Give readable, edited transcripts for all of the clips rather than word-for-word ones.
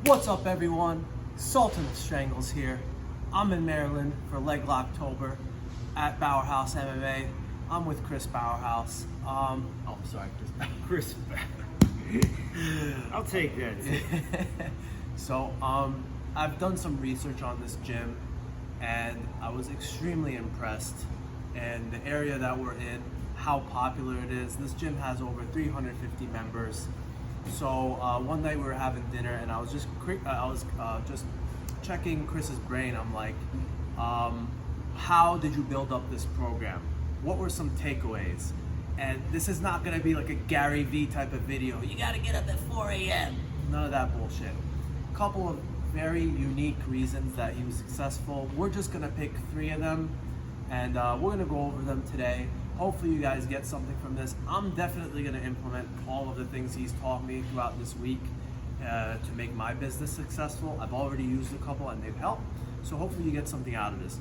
What's up, everyone? Sultan of Strangles here. I'm in Maryland for Leg Locktober at Bowerhouse MMA. I'm with Chris Bowerhouse. Sorry, Chris. Chris, I'll take that. So, I've done some research on this gym, and I was extremely impressed. And the area that we're in, how popular it is. This gym has over 350 members. So one night we were having dinner, and I was just checking Chris's brain. I'm like, how did you build up this program? What were some takeaways? And this is not gonna be like a Gary V type of video. You gotta get up at 4 a.m. None of that bullshit. A couple of very unique reasons that he was successful. We're just gonna pick 3 of them, and we're gonna go over them today. Hopefully you guys get something from this. I'm definitely gonna implement all of the things he's taught me throughout this week to make my business successful. I've already used a couple and they've helped. So hopefully you get something out of this.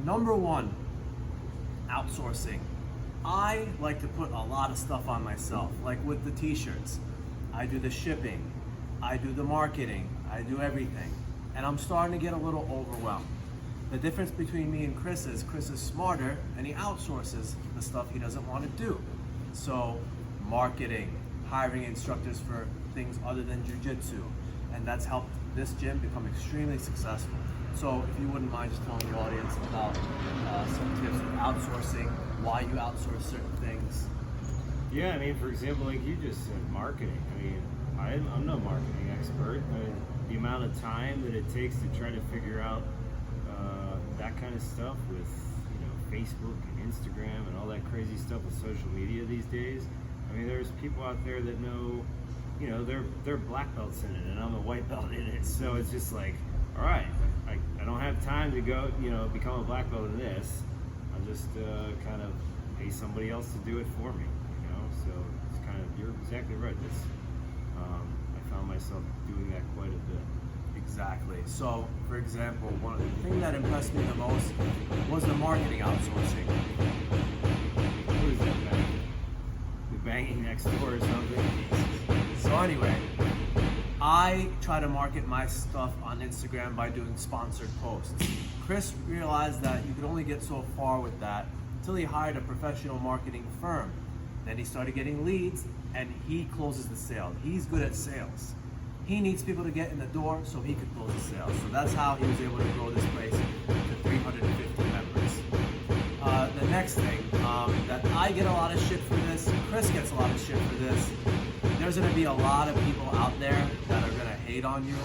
Number 1, outsourcing. I like to put a lot of stuff on myself, like with the t-shirts. I do the shipping, I do the marketing, I do everything. And I'm starting to get a little overwhelmed. The difference between me and Chris is smarter and he outsources the stuff he doesn't want to do. So marketing, hiring instructors for things other than jiu-jitsu, and that's helped this gym become extremely successful. So if you wouldn't mind just telling the audience about some tips of outsourcing, why you outsource certain things. Yeah, I mean, for example, like you just said, marketing. I mean, I'm no marketing expert. I mean, the amount of time that it takes to try to figure out that kind of stuff with, Facebook and Instagram and all that crazy stuff with social media these days. I mean, there's people out there that know, they're black belts in it, and I'm a white belt in it. So it's just like, all right, I don't have time to go, become a black belt in this. I'll just kind of pay somebody else to do it for me, So it's kind of, you're exactly right. I found myself doing that quite a bit. Exactly. So, for example, one of the things that impressed me the most was the marketing outsourcing. What is that, man? The banging next door or something? So anyway, I try to market my stuff on Instagram by doing sponsored posts. Chris realized that you could only get so far with that until he hired a professional marketing firm. Then he started getting leads, and he closes the sale. He's good at sales. He needs people to get in the door so he could close the sale. So that's how he was able to grow this place to 350 members. The next thing, that I get a lot of shit for this, Chris gets a lot of shit for this. There's gonna be a lot of people out there that are gonna hate on you.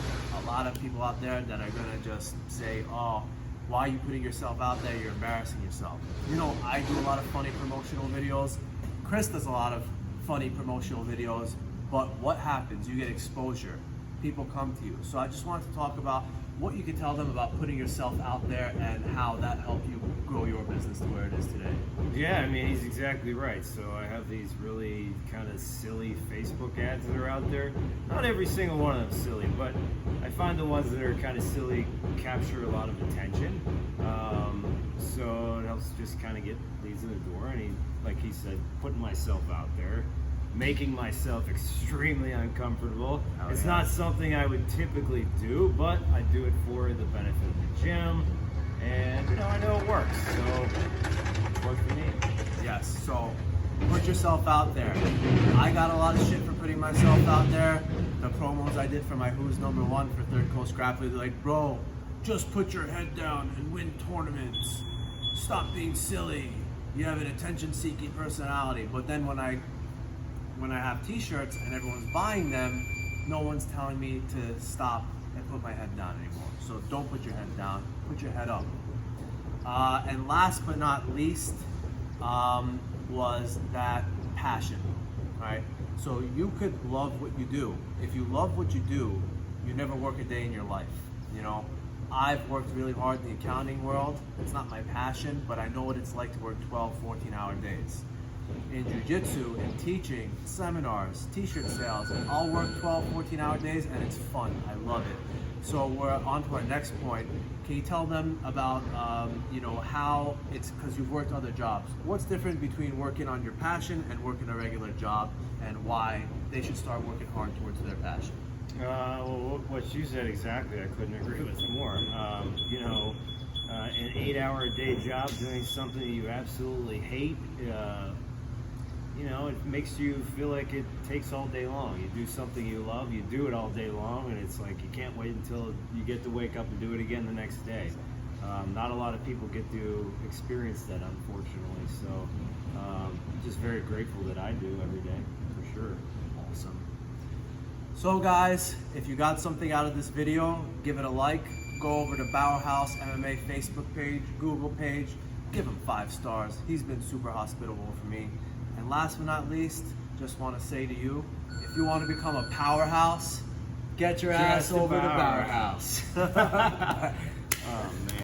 A lot of people out there that are gonna just say, oh, why are you putting yourself out there? You're embarrassing yourself. I do a lot of funny promotional videos. Chris does a lot of funny promotional videos. But what happens? You get exposure. People come to you. So I just wanted to talk about what you could tell them about putting yourself out there and how that helped you grow your business to where it is today. Yeah, I mean, he's exactly right. So I have these really kind of silly Facebook ads that are out there. Not every single one of them silly, but I find the ones that are kind of silly capture a lot of attention. So it helps just kind of get leads in the door. And like he said, putting myself out there, making myself extremely uncomfortable. Oh, it's yeah. not something I would typically do, but I do it for the benefit of the gym, and I know it works, so it worked for me. Yes, so put yourself out there. I got a lot of shit for putting myself out there. The promos I did for my Who's Number 1 for Third Coast Grappling, they're like, bro, just put your head down and win tournaments. Stop being silly. You have an attention-seeking personality. But then when I have t-shirts and everyone's buying them, no one's telling me to stop and put my head down anymore. So don't put your head down, put your head up. And last but not least was that passion, right? So you could love what you do. If you love what you do, you never work a day in your life, I've worked really hard in the accounting world. It's not my passion, but I know what it's like to work 12, 14-hour days. In jiu-jitsu, in teaching, seminars, t-shirt sales, I'll work 12, 14-hour days, and it's fun. I love it. So we're on to our next point. Can you tell them about, how it's, because you've worked other jobs. What's different between working on your passion and working a regular job, and why they should start working hard towards their passion? Well, what you said exactly. I couldn't agree with more. An 8-hour-a-day job doing something that you absolutely hate, it makes you feel like it takes all day long. You do something you love, you do it all day long, and it's like you can't wait until you get to wake up and do it again the next day. Not a lot of people get to experience that, unfortunately. So, just very grateful that I do every day, for sure. Awesome. So guys, if you got something out of this video, give it a like. Go over to Bauerhouse MMA Facebook page, Google page, give him 5 stars. He's been super hospitable for me. And last but not least, just want to say to you, if you want to become a powerhouse, get your ass over to Bauerhouse. Oh man.